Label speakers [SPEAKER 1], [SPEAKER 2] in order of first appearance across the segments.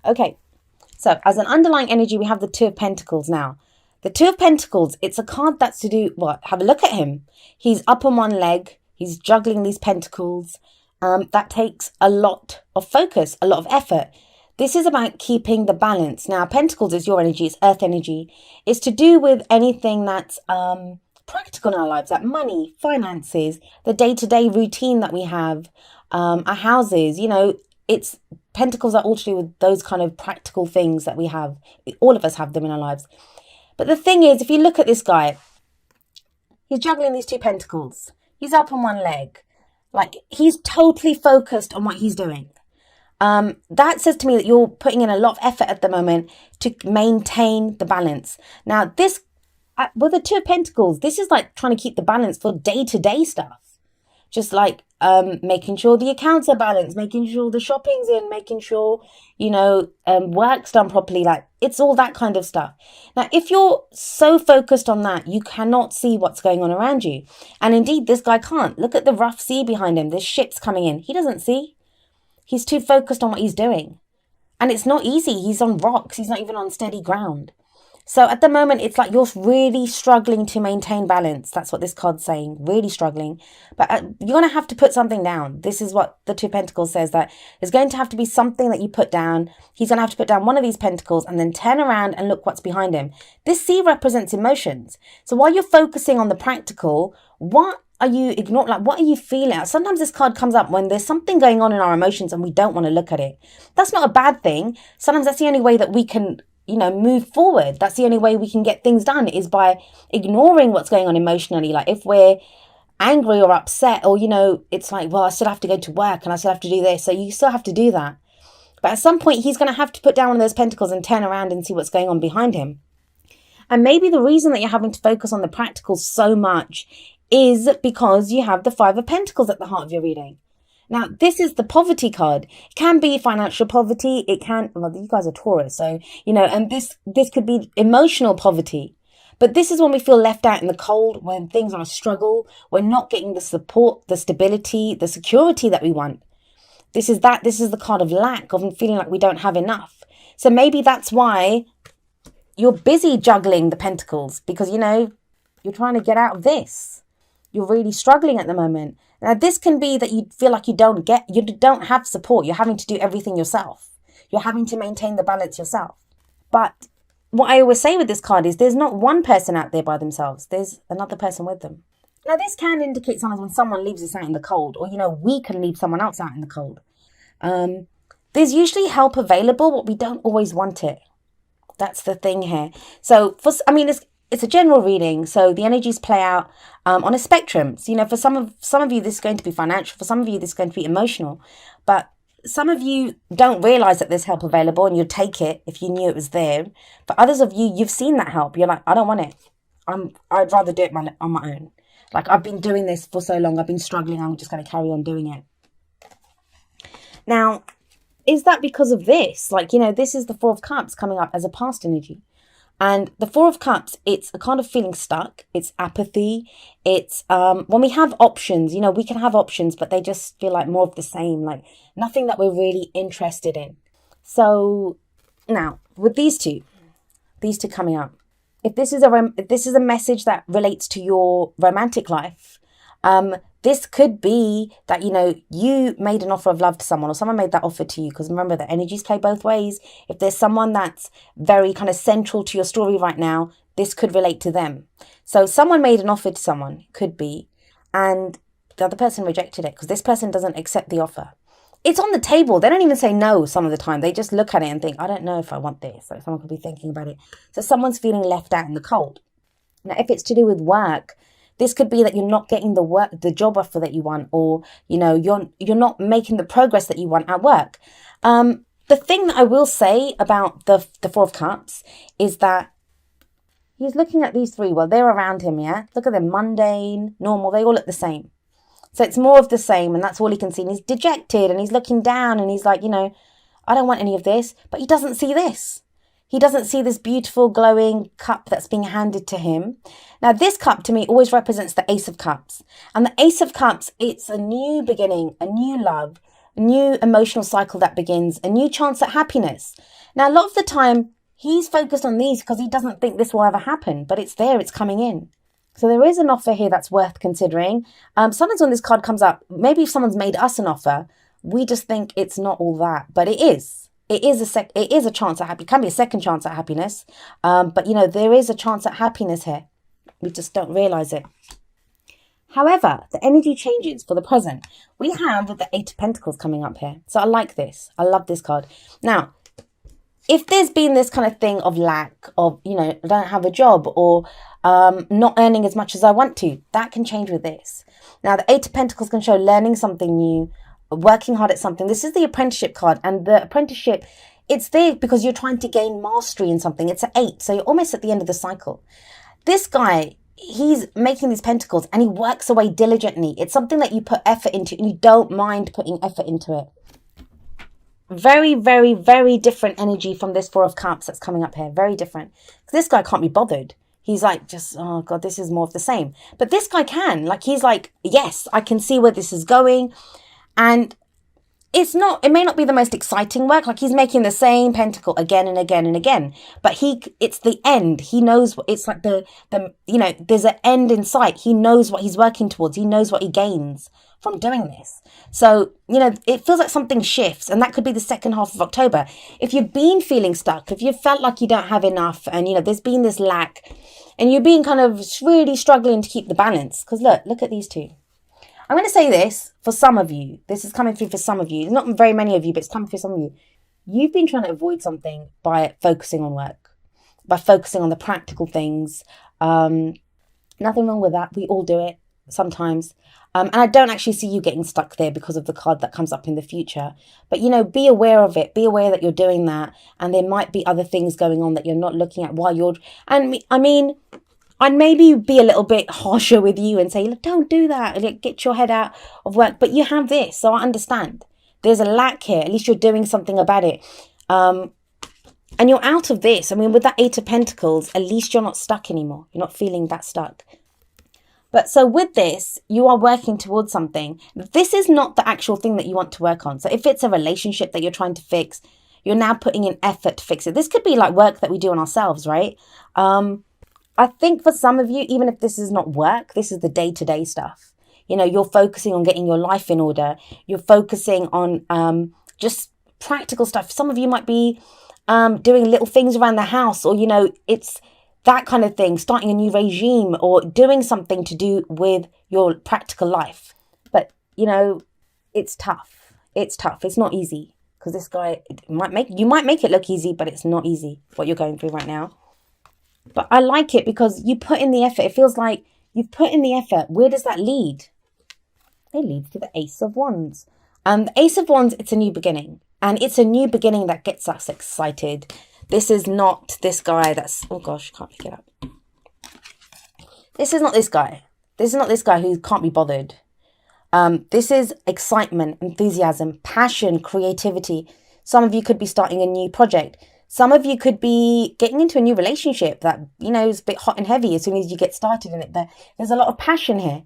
[SPEAKER 1] Okay, so as an underlying energy, we have the Two of Pentacles now. The Two of Pentacles, it's a card that's to do what? Have a look at him. He's up on one leg. He's juggling these pentacles. That takes a lot of focus, a lot of effort. This is about keeping the balance. Now, Pentacles is your energy. It's earth energy. It's to do with anything that's practical in our lives, like money, finances, the day-to-day routine that we have, our houses. It's Pentacles are all to do with those kind of practical things that we have. All of us have them in our lives. But the thing is, if you look at this guy, he's juggling these two pentacles. He's up on one leg. Like, he's totally focused on what he's doing. That says to me that you're putting in a lot of effort at the moment to maintain the balance. Now, this, with the Two of Pentacles, this is like trying to keep the balance for day-to-day stuff. Just like making sure the accounts are balanced, making sure the shopping's in, making sure, work's done properly. Like, it's all that kind of stuff. Now, if you're so focused on that, you cannot see what's going on around you. And indeed, this guy can't. Look at the rough sea behind him. There's ships coming in. He doesn't see. He's too focused on what he's doing. And it's not easy. He's on rocks. He's not even on steady ground. So at the moment, it's like you're really struggling to maintain balance. That's what this card's saying, really struggling. But you're going to have to put something down. This is what the Two Pentacles says, that there's going to have to be something that you put down. He's going to have to put down one of these pentacles and then turn around and look what's behind him. This sea represents emotions. So while you're focusing on the practical, what are you ignoring? Like, what are you feeling? Sometimes this card comes up when there's something going on in our emotions and we don't want to look at it. That's not a bad thing. Sometimes that's the only way that we can move forward. That's the only way we can get things done, is by ignoring what's going on emotionally. Like, if we're angry or upset, or, it's like, well, I still have to go to work and I still have to do this. So you still have to do that. But at some point, he's going to have to put down one of those pentacles and turn around and see what's going on behind him. And maybe the reason that you're having to focus on the practical so much is because you have the Five of Pentacles at the heart of your reading. Now, this is the poverty card. It can be financial poverty. It can, well, you guys are Taurus, so, and this could be emotional poverty. But this is when we feel left out in the cold, when things are a struggle. We're not getting the support, the stability, the security that we want. This is the card of lack, of feeling like we don't have enough. So maybe that's why you're busy juggling the pentacles, because, you're trying to get out of this. You're really struggling at the moment. Now, this can be that you feel like you don't have support. You're having to do everything yourself. You're having to maintain the balance yourself. But what I always say with this card is there's not one person out there by themselves. There's another person with them. Now, this can indicate sometimes when someone leaves us out in the cold, or, we can leave someone else out in the cold. There's usually help available, but we don't always want it. That's the thing here. So, it's a general reading, so the energies play out on a spectrum. So, for some of you, this is going to be financial. For some of you, this is going to be emotional. But some of you don't realize that there's help available, and you'll take it if you knew it was there. For others of you, you've seen that help. You're like, I don't want it. I'd rather do it on my own. Like, I've been doing this for so long. I've been struggling. I'm just going to carry on doing it. Now, is that because of this? Like, this is the Four of Cups coming up as a past energy. And the Four of Cups, it's a kind of feeling stuck. It's apathy. It's when we have options, we can have options, but they just feel like more of the same, like nothing that we're really interested in. So now with these two coming up, if this is a message that relates to your romantic life, this could be that, you made an offer of love to someone, or someone made that offer to you. Because remember, the energies play both ways. If there's someone that's very kind of central to your story right now, this could relate to them. So someone made an offer to someone, could be, and the other person rejected it because this person doesn't accept the offer. It's on the table. They don't even say no some of the time. They just look at it and think, I don't know if I want this. So someone could be thinking about it. So someone's feeling left out in the cold. Now, if it's to do with work, this could be that you're not getting the job offer that you want, or, you're not making the progress that you want at work. The thing that I will say about the Four of Cups is that he's looking at these three. Well, they're around him, yeah? Look at them, mundane, normal. They all look the same. So it's more of the same, and that's all he can see. And he's dejected, and he's looking down, and he's like, I don't want any of this. But he doesn't see this. He doesn't see this beautiful glowing cup that's being handed to him. Now, this cup to me always represents the Ace of Cups. And the Ace of Cups, it's a new beginning, a new love. a new emotional cycle that begins, a new chance at happiness. Now, a lot of the time, he's focused on these because he doesn't think this will ever happen, but it's there, it's coming in. So there is an offer here that's worth considering. Sometimes when this card comes up, maybe if someone's made us an offer, we just think it's not all that, but it is. It is a chance at happiness. It can be a second chance at happiness, but there is a chance at happiness here. We just don't realize it. However, the energy changes for the present. We have the Eight of Pentacles coming up here. So I like this. I love this card. Now, if there's been this kind of thing of lack of, I don't have a job or not earning as much as I want to, that can change with this. Now, the Eight of Pentacles can show learning something new, working hard at something. This is the apprenticeship card, and the apprenticeship, it's there because you're trying to gain mastery in something. It's an 8, so you're almost at the end of the cycle. This guy, he's making these pentacles and he works away diligently. It's something that you put effort into and you don't mind putting effort into it. Very, very, very different energy from this Four of Cups that's coming up here. Very different. This guy can't be bothered. He's like, just, oh God, this is more of the same. But this guy can. Like, he's like, yes, I can see where this is going. And it may not be the most exciting work. Like, he's making the same pentacle again and again and again. But it's the end. He knows it's like there's an end in sight. He knows what he's working towards. He knows what he gains from doing this. So, it feels like something shifts, and that could be the second half of October. If you've been feeling stuck, if you felt like you don't have enough and, there's been this lack and you're being kind of really struggling to keep the balance, because look at these two. I'm going to say this for some of you. This is coming through for some of you. Not very many of you, but it's coming through some of you. You've been trying to avoid something by focusing on work, by focusing on the practical things. Nothing wrong with that. We all do it sometimes. And I don't actually see you getting stuck there because of the card that comes up in the future. But, be aware of it. Be aware that you're doing that. And there might be other things going on that you're not looking at while you're... And I'd maybe be a little bit harsher with you and say, look, don't do that. Get your head out of work. But you have this, so I understand. There's a lack here. At least you're doing something about it. And you're out of this. With that Eight of Pentacles, at least you're not stuck anymore. You're not feeling that stuck. But so with this, you are working towards something. This is not the actual thing that you want to work on. So if it's a relationship that you're trying to fix, you're now putting in effort to fix it. This could be like work that we do on ourselves, right? I think for some of you, even if this is not work, this is the day-to-day stuff. You're focusing on getting your life in order. You're focusing on just practical stuff. Some of you might be doing little things around the house, or, it's that kind of thing, starting a new regime or doing something to do with your practical life. But, it's tough. It's tough. It's not easy because this guy you might make it look easy, but it's not easy what you're going through right now. But I like it because you put in the effort. It feels like you've put in the effort. Where does that lead? It leads to the Ace of Wands. The Ace of Wands, it's a new beginning. And it's a new beginning that gets us excited. This is not this guy that's... Oh, gosh, can't pick it up. This is not this guy. This is not this guy who can't be bothered. This is excitement, enthusiasm, passion, creativity. Some of you could be starting a new project. Some of you could be getting into a new relationship that, is a bit hot and heavy as soon as you get started in it. There's a lot of passion here.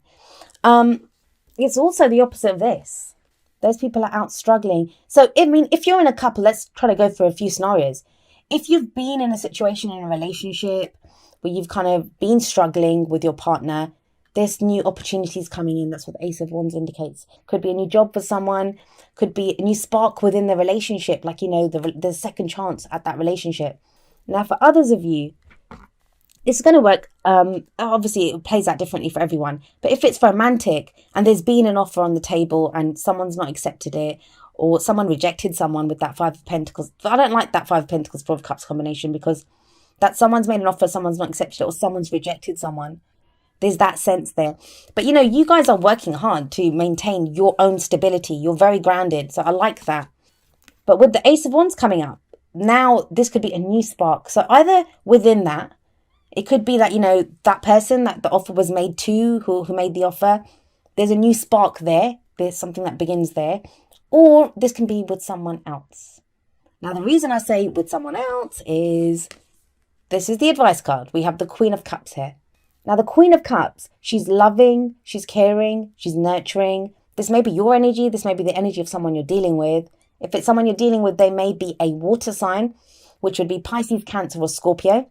[SPEAKER 1] It's also the opposite of this. Those people are out struggling. So, if you're in a couple, let's try to go through a few scenarios. If you've been in a situation in a relationship where you've kind of been struggling with your partner, there's new opportunities coming in. That's what the Ace of Wands indicates. Could be a new job for someone. Could be a new spark within the relationship. Like, the second chance at that relationship. Now, for others of you, it's going to work. Obviously, it plays out differently for everyone. But if it's romantic and there's been an offer on the table and someone's not accepted it, or someone rejected someone with that Five of Pentacles. I don't like that Five of Pentacles, Four of Cups combination, because that someone's made an offer, someone's not accepted it, or someone's rejected someone. There's that sense there. But, you guys are working hard to maintain your own stability. You're very grounded. So I like that. But with the Ace of Wands coming up, now this could be a new spark. So either within that, it could be that, that person that the offer was made to, who made the offer, there's a new spark there. There's something that begins there. Or this can be with someone else. Now, the reason I say with someone else is this is the advice card. We have the Queen of Cups here. Now, the Queen of Cups, she's loving, she's caring, she's nurturing. This may be your energy. This may be the energy of someone you're dealing with. If it's someone you're dealing with, they may be a water sign, which would be Pisces, Cancer, or Scorpio.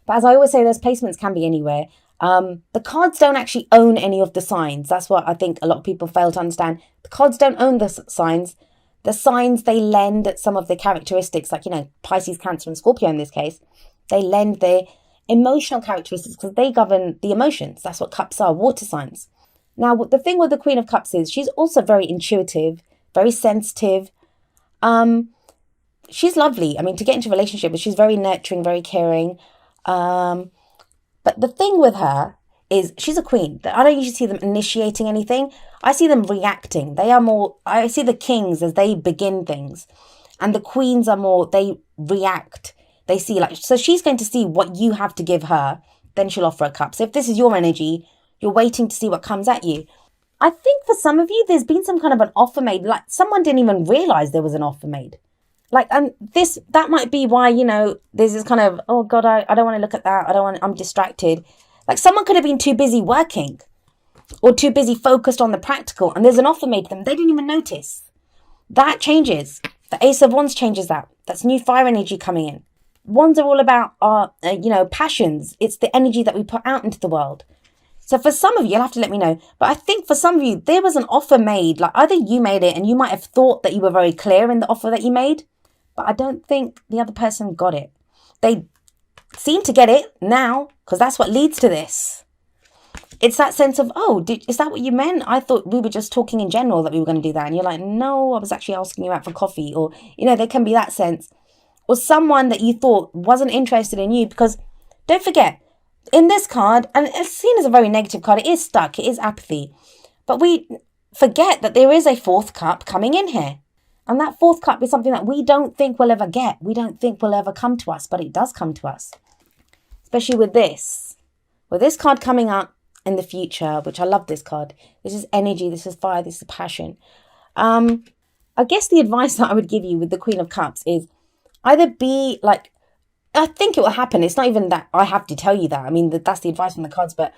[SPEAKER 1] But as I always say, those placements can be anywhere. The cards don't actually own any of the signs. That's what I think a lot of people fail to understand. The cards don't own the signs. The signs, they lend some of the characteristics, like, Pisces, Cancer, and Scorpio in this case. They lend their emotional characteristics because they govern the emotions. That's what cups are, water signs. Now, the thing with the Queen of Cups is she's also very intuitive, very sensitive. She's lovely. I mean, to get into a relationship, she's very nurturing, very caring. But the thing with her is she's a queen. I don't usually see them initiating anything. I see them reacting. I see the kings as they begin things. And the queens are more, they react. They see so she's going to see what you have to give her. Then she'll offer a cup. So if this is your energy, you're waiting to see what comes at you. I think for some of you, there's been some kind of an offer made. Like someone didn't even realize there was an offer made. And that might be why, there's this kind of, oh God, I don't want to look at that. I'm distracted. Like someone could have been too busy working or too busy focused on the practical, and there's an offer made to them. They didn't even notice. That changes. The Ace of Wands changes that. That's new fire energy coming in. Wands are all about our, passions. It's the energy that we put out into the world. So for some of you, you'll have to let me know. But I think for some of you, there was an offer made. Like either you made it and you might have thought that you were very clear in the offer that you made, but I don't think the other person got it. They seem to get it now because that's what leads to this. It's that sense of, is that what you meant? I thought we were just talking in general that we were going to do that. And you're like, no, I was actually asking you out for coffee. Or, there can be that sense. Or someone that you thought wasn't interested in you, because don't forget, in this card, and it's seen as a very negative card, it is stuck, it is apathy. But we forget that there is a fourth cup coming in here. And that fourth cup is something that we don't think we'll ever get. We don't think will ever come to us, but it does come to us. Especially with this. With this card coming up in the future, which I love this card. This is energy, this is fire, this is passion. I guess the advice that I would give you with the Queen of Cups is either be like, I think it will happen. It's not even that I have to tell you that. I mean, that's the advice from the cards, but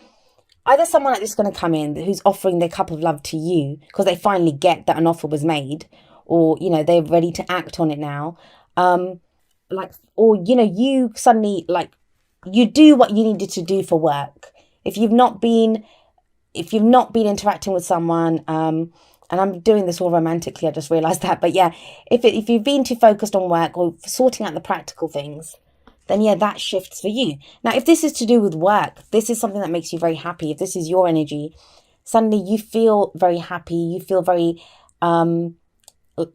[SPEAKER 1] either someone like this is going to come in who's offering their cup of love to you because they finally get that an offer was made, or, they're ready to act on it now. You suddenly, you do what you needed to do for work. If you've not been interacting with someone, and I'm doing this all romantically, I just realized that. But yeah, if you've been too focused on work or sorting out the practical things, then yeah, that shifts for you. Now, if this is to do with work, this is something that makes you very happy. If this is your energy, suddenly you feel very happy. You feel very,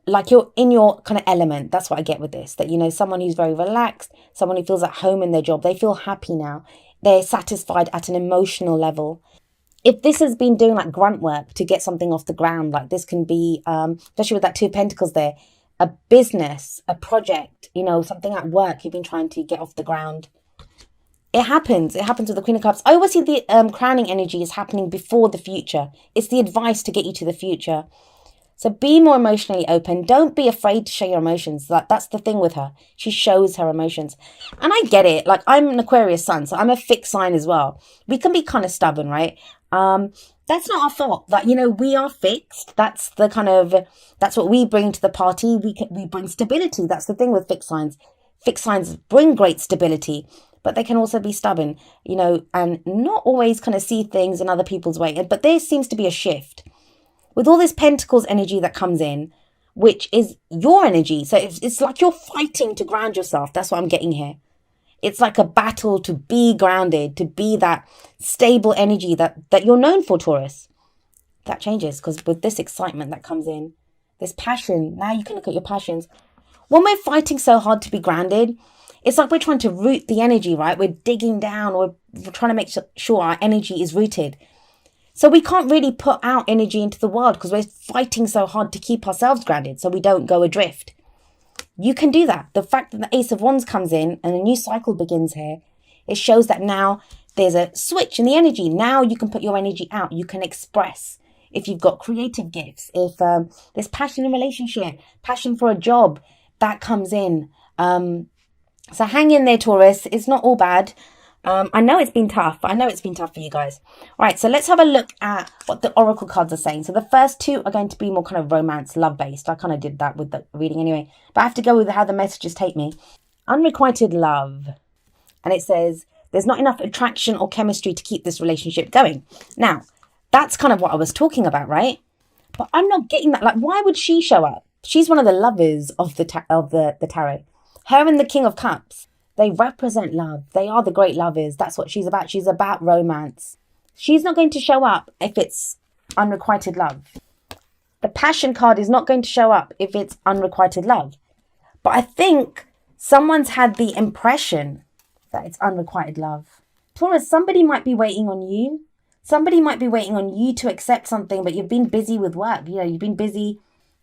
[SPEAKER 1] like you're in your kind of element. That's what I get with this, that, someone who's very relaxed, someone who feels at home in their job, they feel happy now. They're satisfied at an emotional level. If this has been doing like grunt work to get something off the ground, like this can be, especially with that Two of Pentacles there, a business, a project, something at work you've been trying to get off the ground. It happens. It happens with the Queen of Cups. I always see the crowning energy is happening before the future. It's the advice to get you to the future. So be more emotionally open. Don't be afraid to show your emotions. That's the thing with her. She shows her emotions. And I get it. Like, I'm an Aquarius sun, so I'm a fixed sign as well. We can be kind of stubborn, right? That's not our fault. We are fixed. That's what we bring to the party. We bring stability. That's the thing with fixed signs. Fixed signs bring great stability, but they can also be stubborn, and not always kind of see things in other people's way. But there seems to be a shift. With all this Pentacles energy that comes in, which is your energy. So it's like you're fighting to ground yourself. That's what I'm getting here. It's like a battle to be grounded, to be that stable energy that you're known for, Taurus. That changes because with this excitement that comes in, this passion, now you can look at your passions. When we're fighting so hard to be grounded, it's like we're trying to root the energy, right? We're digging down, we're trying to make sure our energy is rooted. So we can't really put out energy into the world because we're fighting so hard to keep ourselves grounded so we don't go adrift. You can do that. The fact that the Ace of Wands comes in and a new cycle begins here, it shows that now there's a switch in the energy. Now you can put your energy out. You can express. If you've got creative gifts, if there's passion in a relationship, passion for a job, that comes in. So hang in there, Taurus. It's not all bad. I know it's been tough. I know it's been tough for you guys. All right, so let's have a look at what the oracle cards are saying. So the first two are going to be more kind of romance, love-based. I kind of did that with the reading anyway. But I have to go with how the messages take me. Unrequited love. And it says, there's not enough attraction or chemistry to keep this relationship going. Now, that's kind of what I was talking about, right? But I'm not getting that. Like, why would she show up? She's one of the lovers of the tarot. Her and the King of Cups. They represent love. They are the great lovers. That's what she's about. She's about romance. She's not going to show up if it's unrequited love. The Passion card is not going to show up if it's unrequited love. But I think someone's had the impression that it's unrequited love. Taurus, somebody might be waiting on you. Somebody might be waiting on you to accept something, but you've been busy with work. You know, you've been busy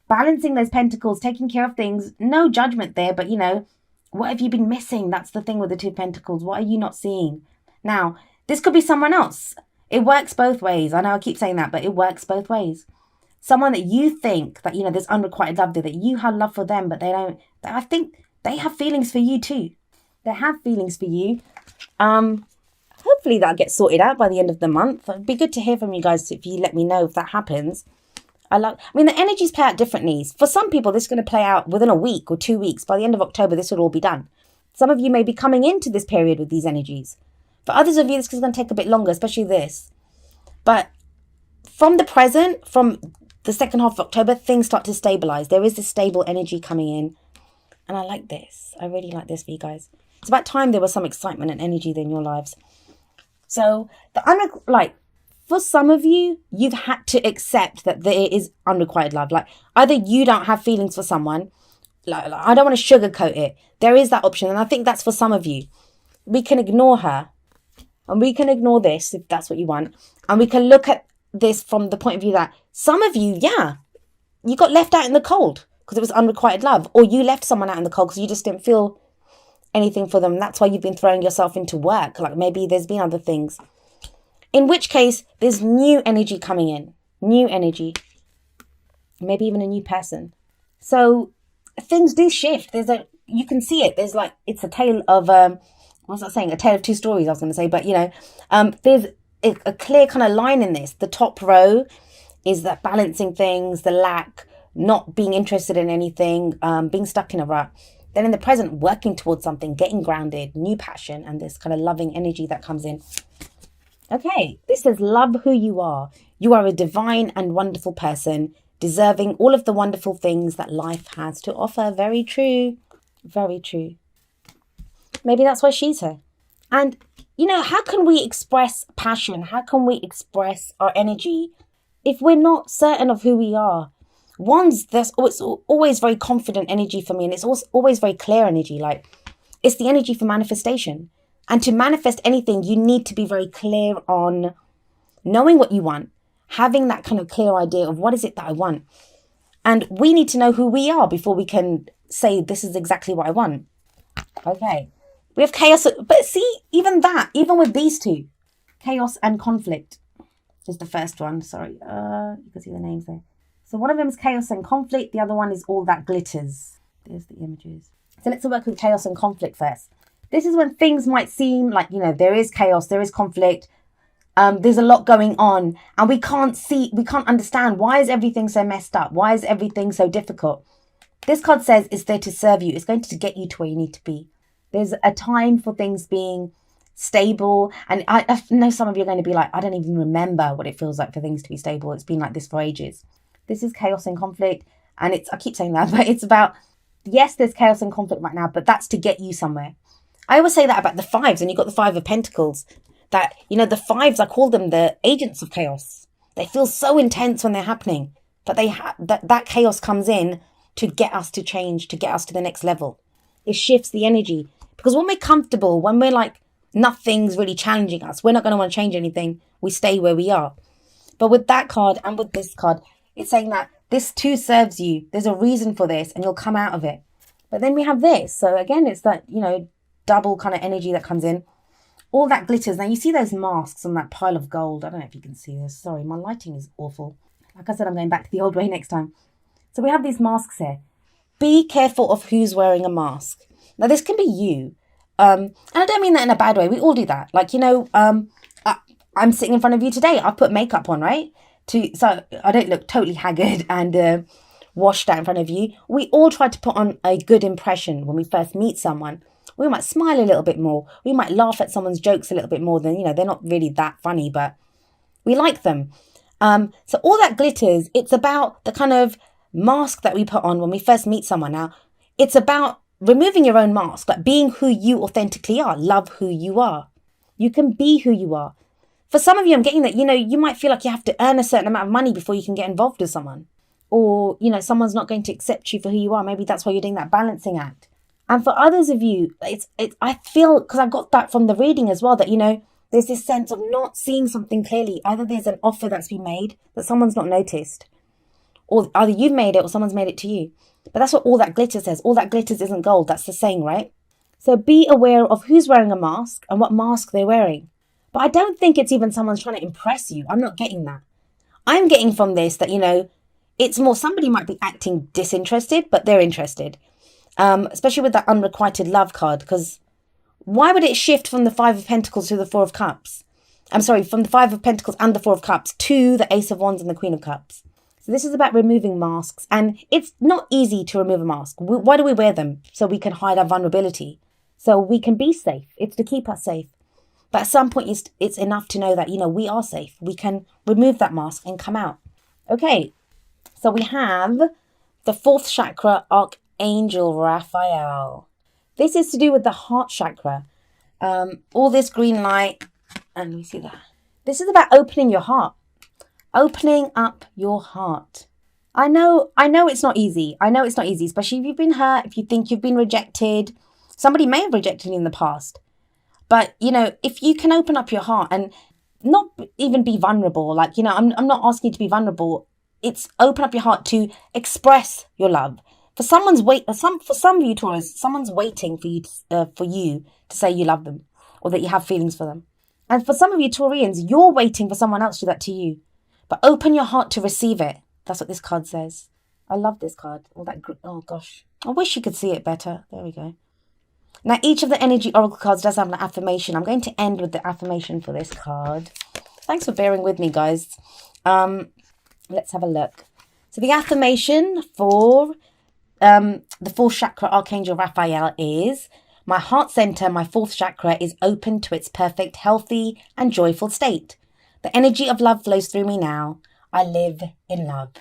[SPEAKER 1] balancing those pentacles, taking care of things. No judgment there, but you know, what have you been missing? That's the thing with the two pentacles. What are you not seeing? Now, this could be someone else. It works both ways. I know I keep saying that, but it works both ways. Someone that you think that, you know, there's unrequited love there, that you have love for them, but they don't. I think they have feelings for you too. They have feelings for you. Hopefully that'll get sorted out by the end of the month. It'd be good to hear from you guys if you let me know if that happens. I mean, the energies play out differently. For some people, this is going to play out within a week or 2 weeks. By the end of October, this will all be done. Some of you may be coming into this period with these energies. For others of you, this is going to take a bit longer, especially this. But from the present, from the second half of October, things start to stabilize. There is this stable energy coming in. And I like this. I really like this for you guys. It's about time there was some excitement and energy in your lives. So, for some of you, you've had to accept that there is unrequited love. Like, either you don't have feelings for someone. Like I don't want to sugarcoat it. There is that option. And I think that's for some of you. We can ignore her. And we can ignore this if that's what you want. And we can look at this from the point of view that some of you, yeah, you got left out in the cold because it was unrequited love. Or you left someone out in the cold because you just didn't feel anything for them. That's why you've been throwing yourself into work. Like maybe there's been other things. In which case, there's new energy coming in. New energy. Maybe even a new person. So things do shift. You can see it. There's it's a tale of, what's that saying? A tale of two stories, I was going to say. But, you know, there's a clear kind of line in this. The top row is that balancing things, the lack, not being interested in anything, being stuck in a rut. Then in the present, working towards something, getting grounded, new passion, and this kind of loving energy that comes in. Okay, this says, love who you are. You are a divine and wonderful person, deserving all of the wonderful things that life has to offer. Very true. Very true. Maybe that's why she's here. And, you know, how can we express passion? How can we express our energy if we're not certain of who we are? It's always very confident energy for me, and it's also always very clear energy. Like, it's the energy for manifestation. And to manifest anything, you need to be very clear on knowing what you want, having that kind of clear idea of what is it that I want. And we need to know who we are before we can say, this is exactly what I want. Okay. We have chaos. But see, even with these two, chaos and conflict is the first one. Sorry. You can see the names there. So one of them is chaos and conflict. The other one is all that glitters. There's the images. So let's work with chaos and conflict first. This is when things might seem like, you know, there is chaos, there is conflict. There's a lot going on, and we can't understand, why is everything so messed up? Why is everything so difficult? This card says it's there to serve you. It's going to get you to where you need to be. There's a time for things being stable. And I know some of you are going to be like, I don't even remember what it feels like for things to be stable. It's been like this for ages. This is chaos and conflict. And I keep saying that, but it's about, yes, there's chaos and conflict right now, but that's to get you somewhere. I always say that about the fives, and you've got the Five of Pentacles, that, you know, the fives, I call them the agents of chaos. They feel so intense when they're happening, but that chaos comes in to get us to change, to get us to the next level. It shifts the energy, because when we're comfortable, when we're like, nothing's really challenging us, we're not going to want to change anything. We stay where we are. But with that card and with this card, it's saying that this too serves you. There's a reason for this, and you'll come out of it. But then we have this. So again, it's that, you know, double kind of energy that comes in. All that glitters. Now you see those masks on that pile of gold. I don't know if you can see this. Sorry, my lighting is awful. Like I said, I'm going back to the old way next time. So we have these masks here. Be careful of who's wearing a mask. Now this can be you. And I don't mean that in a bad way. We all do that. Like, I'm sitting in front of you today. I put makeup on, right? So I don't look totally haggard and washed out in front of you. We all try to put on a good impression when we first meet someone. We might smile a little bit more. We might laugh at someone's jokes a little bit more than, they're not really that funny, but we like them. So all that glitters, it's about the kind of mask that we put on when we first meet someone. Now, it's about removing your own mask, like being who you authentically are. Love who you are. You can be who you are. For some of you, I'm getting that, you might feel like you have to earn a certain amount of money before you can get involved with someone. Or, someone's not going to accept you for who you are. Maybe that's why you're doing that balancing act. And for others of you, I feel, because I got that from the reading as well, that, there's this sense of not seeing something clearly. Either there's an offer that's been made that someone's not noticed, or either you've made it or someone's made it to you. But that's what all that glitter says. All that glitters isn't gold. That's the saying, right? So be aware of who's wearing a mask and what mask they're wearing. But I don't think it's even someone's trying to impress you. I'm not getting that. I'm getting from this that, it's more somebody might be acting disinterested, but they're interested. Especially with that unrequited love card, because why would it shift from the Five of Pentacles to the Four of Cups? I'm sorry, from the Five of Pentacles and the Four of Cups to the Ace of Wands and the Queen of Cups. So this is about removing masks, and it's not easy to remove a mask. Why do we wear them? So we can hide our vulnerability, so we can be safe. It's to keep us safe. But at some point, it's enough to know that, we are safe. We can remove that mask and come out. Okay, so we have the fourth chakra, Archangel Raphael. This is to do with the heart chakra. All this green light, and let me see that. This is about opening your heart. Opening up your heart. I know it's not easy. I know it's not easy, especially if you've been hurt, if you think you've been rejected. Somebody may have rejected you in the past. But, if you can open up your heart and not even be vulnerable, like, I'm not asking you to be vulnerable. It's open up your heart to express your love. For some of you, Taurus, someone's waiting for you to say you love them or that you have feelings for them. And for some of you, Taurians, you're waiting for someone else to do that to you. But open your heart to receive it. That's what this card says. I love this card. Oh, gosh. I wish you could see it better. There we go. Now, each of the energy oracle cards does have an affirmation. I'm going to end with the affirmation for this card. Thanks for bearing with me, guys. Let's have a look. So the affirmation for the fourth chakra, Archangel Raphael, is: my heart center, my fourth chakra, is open to its perfect, healthy, and joyful state. The energy of love flows through me now. I live in love.